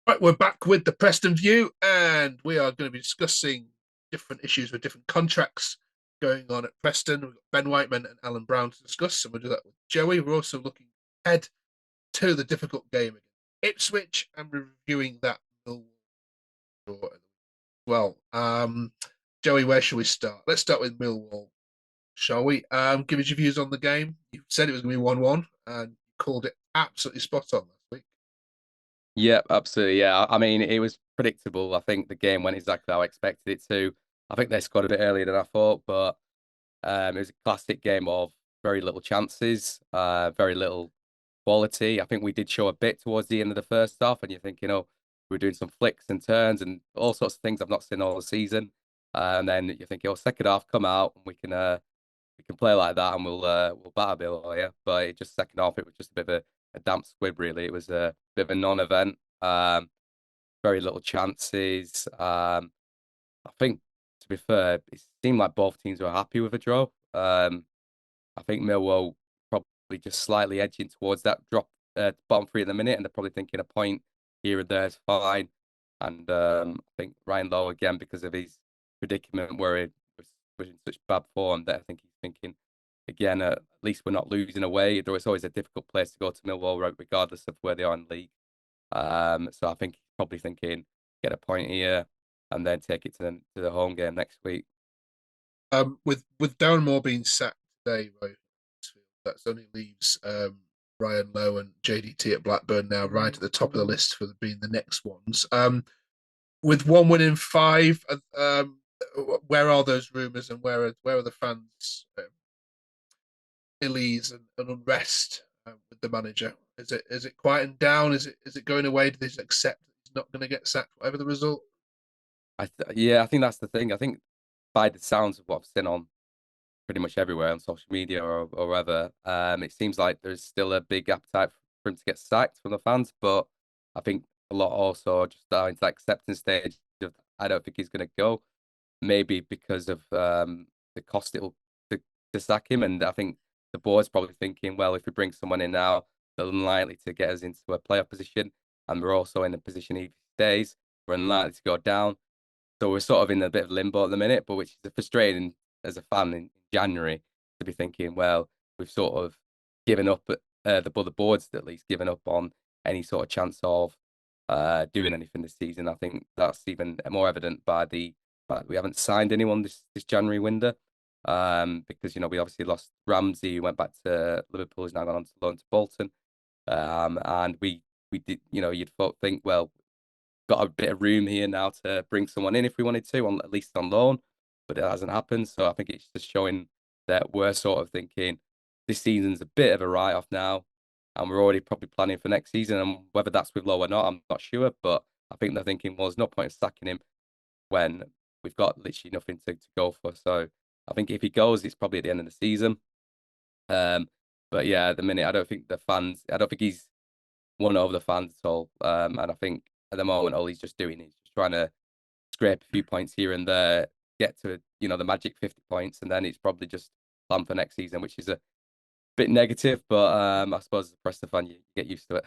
Right, we're back with the Preston View, and we are going to be discussing different issues with different contracts going on at Preston. We've got Ben Whiteman and Alan Brown to discuss, and we'll do that with Joey. We're also looking ahead to the difficult game against Ipswich and reviewing that Millwall draw as well. Joey, where shall we start? Let's start with Millwall, shall we? Give us your views on the game. You said it was going to be 1-1, and you called it absolutely spot on last week. Yeah, absolutely. Yeah, I mean, it was predictable. I think the game went exactly how I expected it to. I think they scored a bit earlier than I thought, but it was a classic game of very little chances, very little quality. I think we did show a bit towards the end of the first half, and you're thinking, oh, we're doing some flicks and turns and all sorts of things I've not seen all the season. And then you're thinking, oh, second half, come out and we can play like that and we'll batter Bill. Oh, yeah, but it just second half, it was just a bit of a damp squib, really. It was a bit of a non-event. Very little chances. I think, to be fair, it seemed like both teams were happy with a draw. I think Millwall probably just slightly edging towards that drop bottom three at the minute, and they're probably thinking a point here and there is fine. And I think Ryan Lowe again because of his predicament where was in such bad form that I think he's thinking again at least we're not losing away. Though it's always a difficult place to go to Millwall, regardless of where they are in the league. So I think he's probably thinking get a point here and then take it to the home game next week. With Darren Moore being sacked today, right, that only leaves Ryan Lowe and JDT at Blackburn now right at the top of the list for being the next ones. With one win in five, where are those rumours and where are the fans' illies and unrest with the manager? Is it quieting down? Is it going away? Do they just accept that he's not going to get sacked, whatever the result? Yeah, I think that's the thing. I think by the sounds of what I've seen on pretty much everywhere on social media or wherever, it seems like there's still a big appetite for him to get sacked from the fans. But I think a lot also are just starting to acceptance stage of I don't think he's going to go. Maybe because of the cost it'll to sack him, and I think the board's probably thinking, well, if we bring someone in now, they're unlikely to get us into a playoff position, and we're also in a position if he stays, we're unlikely to go down. So we're sort of in a bit of limbo at the minute, but which is frustrating as a fan in January to be thinking, well, we've sort of given up the boards at least given up on any sort of chance of doing anything this season. I think that's even more evident by the fact we haven't signed anyone this January window. Because we obviously lost Ramsey, who went back to Liverpool, who's now gone on to loan to Bolton. And we did, you'd think, well, got a bit of room here now to bring someone in if we wanted to, at least on loan, but it hasn't happened. So I think it's just showing that we're sort of thinking this season's a bit of a write-off now, and we're already probably planning for next season. And whether that's with Lowe or not, I'm not sure. But I think they're thinking, well, there's no point of sacking him when we've got literally nothing to go for. So I think if he goes, it's probably at the end of the season. But yeah, at the minute, I don't think he's won over the fans at all. And I think at the moment, all he's just doing is just trying to scrape a few points here and there, get to, the magic 50 points, and then it's probably just plan for next season, which is a bit negative, but I suppose as a Preston fan, you get used to it.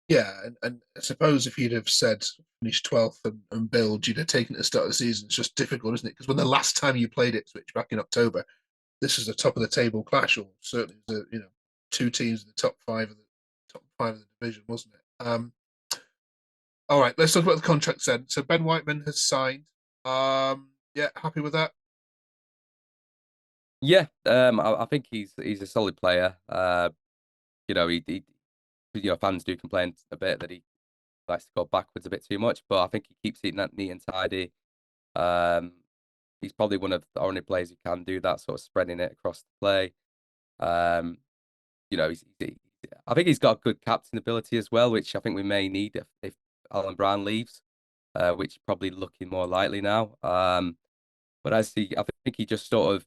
Yeah, and I suppose if you'd have said finish 12th and build, you'd have taken it at the start of the season. It's just difficult, isn't it? Because when the last time you played Ipswich back in October, this was a top of the table clash, or certainly the two teams in the top 5 of the division, wasn't it? All right, let's talk about the contracts then. So Ben Whiteman has signed. Yeah, happy with that. Yeah, I think he's a solid player. He fans do complain a bit that he likes to go backwards a bit too much, but I think he keeps it neat and tidy. Um, he's probably one of the only players who can do that, sort of spreading it across the play. Um, I think he's got good captain ability as well, which I think we may need if Alan Brown leaves, which probably looking more likely now. But I think he just sort of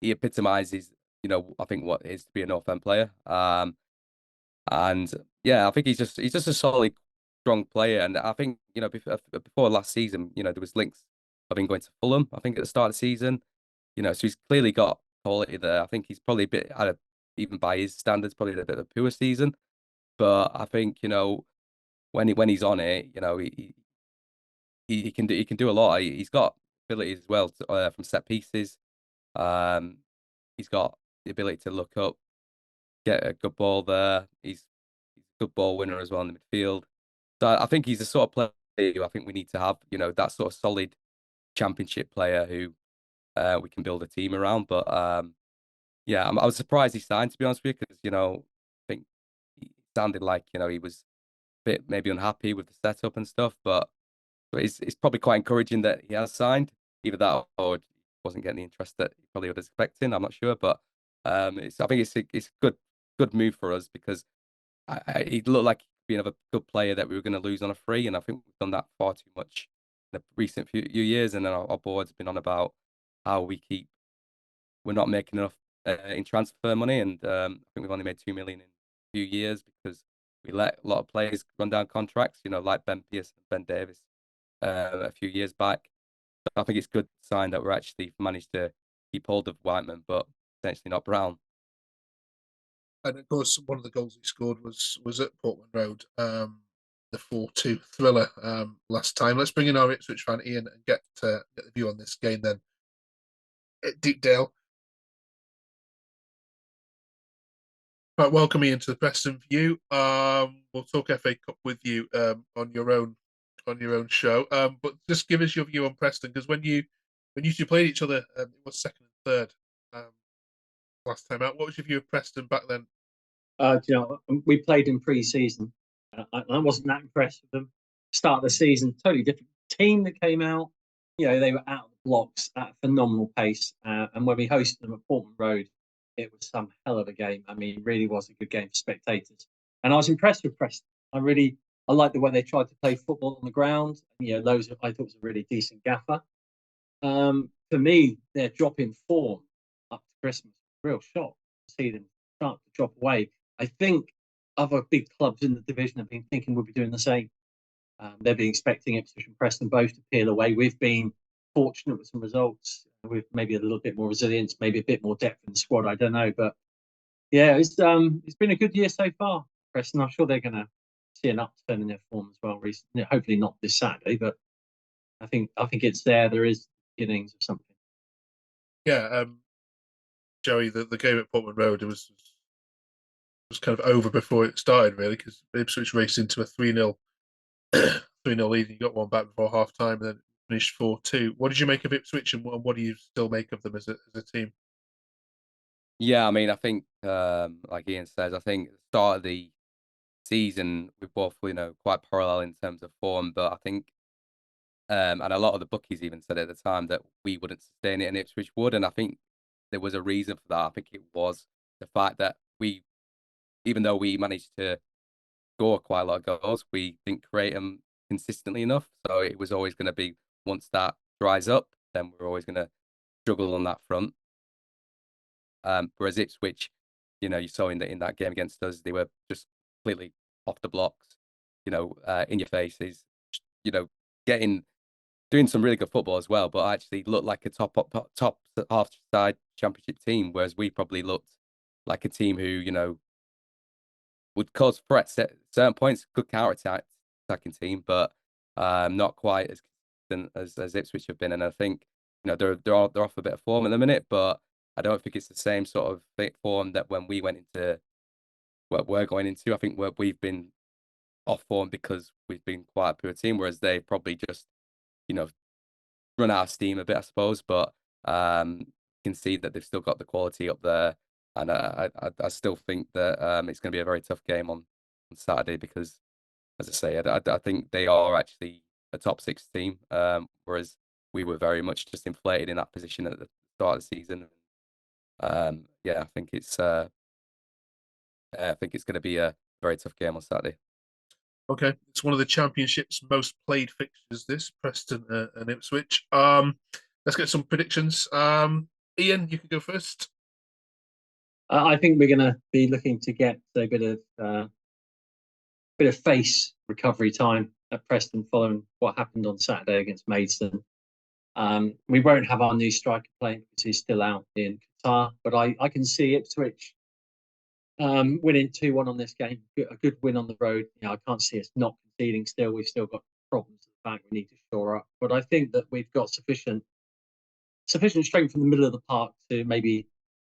he epitomizes, I think what it is to be a North End player. And yeah, I think he's just a solid, strong player. And I think before last season, there was links of him going to Fulham. I think at the start of the season, so he's clearly got quality there. I think he's probably a bit even by his standards, probably a bit of a poor season. But I think when he's on it, he can do a lot. He's got abilities as well from set pieces. Um, he's got the ability to look up, get a good ball there. He's a good ball winner as well in the midfield. So I think he's the sort of player who I think we need to have. That sort of solid championship player who we can build a team around. But yeah, I was surprised he signed, to be honest with you, because I think he sounded like he was a bit maybe unhappy with the setup and stuff. But it's probably quite encouraging that he has signed. Either that or he wasn't getting the interest that he probably was expecting. I'm not sure, but I think it's a good move for us because he looked like being a good player that we were going to lose on a free, and I think we've done that far too much in the recent few years. And then our board's been on about how we're not making enough in transfer money, and I think we've only made 2 million in a few years because we let a lot of players run down contracts. Like Ben Pearce and Ben Davis a few years back. So I think it's a good sign that we're actually managed to keep hold of Whiteman, but potentially not Brown. And of course, one of the goals he scored was at Portman Road, the 4-2 thriller last time. Let's bring in our Ipswich fan Ian and get the view on this game then. Deepdale. Right, welcome Ian to the Preston View. We'll talk FA Cup with you on your own show. But just give us your view on Preston, because when you two played each other, it was second and third last time out. What was your view of Preston back then? We played in pre-season. I wasn't that impressed with them. Start of the season, totally different team that came out. They were out of the blocks at a phenomenal pace. And when we hosted them at Portman Road, it was some hell of a game. I mean, it really was a good game for spectators. And I was impressed with Preston. I like the way they tried to play football on the ground. Lowe, I thought was a really decent gaffer. For me, their drop in form up to Christmas, real shock to see them start to drop away. I think other big clubs in the division have been thinking we'll be doing the same. They've been expecting Ipswich and Preston both to peel away. We've been fortunate with some results, with maybe a little bit more resilience, maybe a bit more depth in the squad. I don't know, but yeah, it's been a good year so far. Preston, I'm sure they're going to see an upturn in their form as well recently. Hopefully not this Saturday, but I think it's there. There is beginnings of something. Yeah, Joey, the game at Portman Road, it was kind of over before it started, really, because Ipswich raced into a 3-0 lead. You got one back before half time, and then finished 4-2. What did you make of Ipswich, and what do you still make of them as a team? Yeah, I mean, I think like Ian says, I think at the start of the season we're both quite parallel in terms of form, but I think and a lot of the bookies even said at the time that we wouldn't sustain it and Ipswich would, and I think there was a reason for that. I think it was the fact that even though we managed to score quite a lot of goals, we didn't create them consistently enough. So it was always going to be, once that dries up, then we're always going to struggle on that front. Whereas Ipswich, you saw in that game against us, they were just completely off the blocks, in your faces, doing some really good football as well, but actually looked like a top half side championship team, whereas we probably looked like a team who, would cause threats at certain points, good attacking team, but not quite as consistent as Ipswich have been. And I think they're off a bit of form at the minute, but I don't think it's the same sort of form that when we went into what we're going into. I think we've been off form because we've been quite a poor team, whereas they probably just run out of steam a bit, I suppose. But you can see that they've still got the quality up there. And I still think that it's going to be a very tough game on Saturday because, as I say, I think they are actually a top 6 team, whereas we were very much just inflated in that position at the start of the season. Yeah, I think it's going to be a very tough game on Saturday. Okay, it's one of the Championship's most played fixtures. This Preston and Ipswich. Let's get some predictions. Ian, you can go first. I think we're going to be looking to get a bit of face recovery time at Preston following what happened on Saturday against Maidstone. We won't have our new striker playing because he's still out in Qatar, but I can see Ipswich winning 2-1 on this game. A good win on the road. I can't see us not ceiling still. We've still got problems at the back we need to shore up. But I think that we've got sufficient strength in the middle of the park to maybe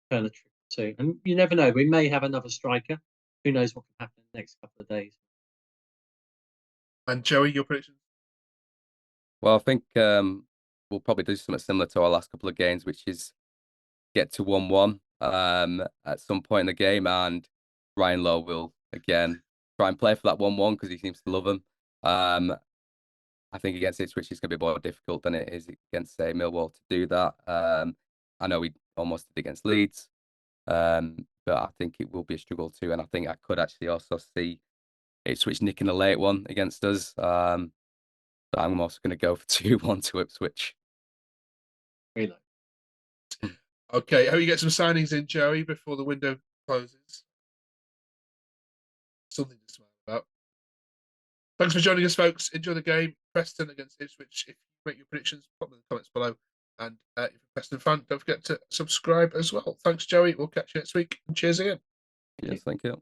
turn a trick or two. And you never know. We may have another striker. Who knows what can happen in the next couple of days. And Joey, your predictions? Well, I think we'll probably do something similar to our last couple of games, which is get to 1-1 at some point in the game, and Ryan Lowe will again try and play for that 1-1 because he seems to love them. I think against Ipswich it's going to be more difficult than it is against, say, Millwall to do that. I know we almost did against Leeds, but I think it will be a struggle too, and I think I could actually also see Ipswich nicking a late one against us. So I'm also going to go for 2-1 to Ipswich. Really? Okay, how you get some signings in, Joey, before the window closes? Something to smile about. Thanks for joining us, folks. Enjoy the game. Preston against Ipswich. If you make your predictions, pop them in the comments below. And if you're a Preston fan, don't forget to subscribe as well. Thanks, Joey. We'll catch you next week. And cheers again. Yes, thank you.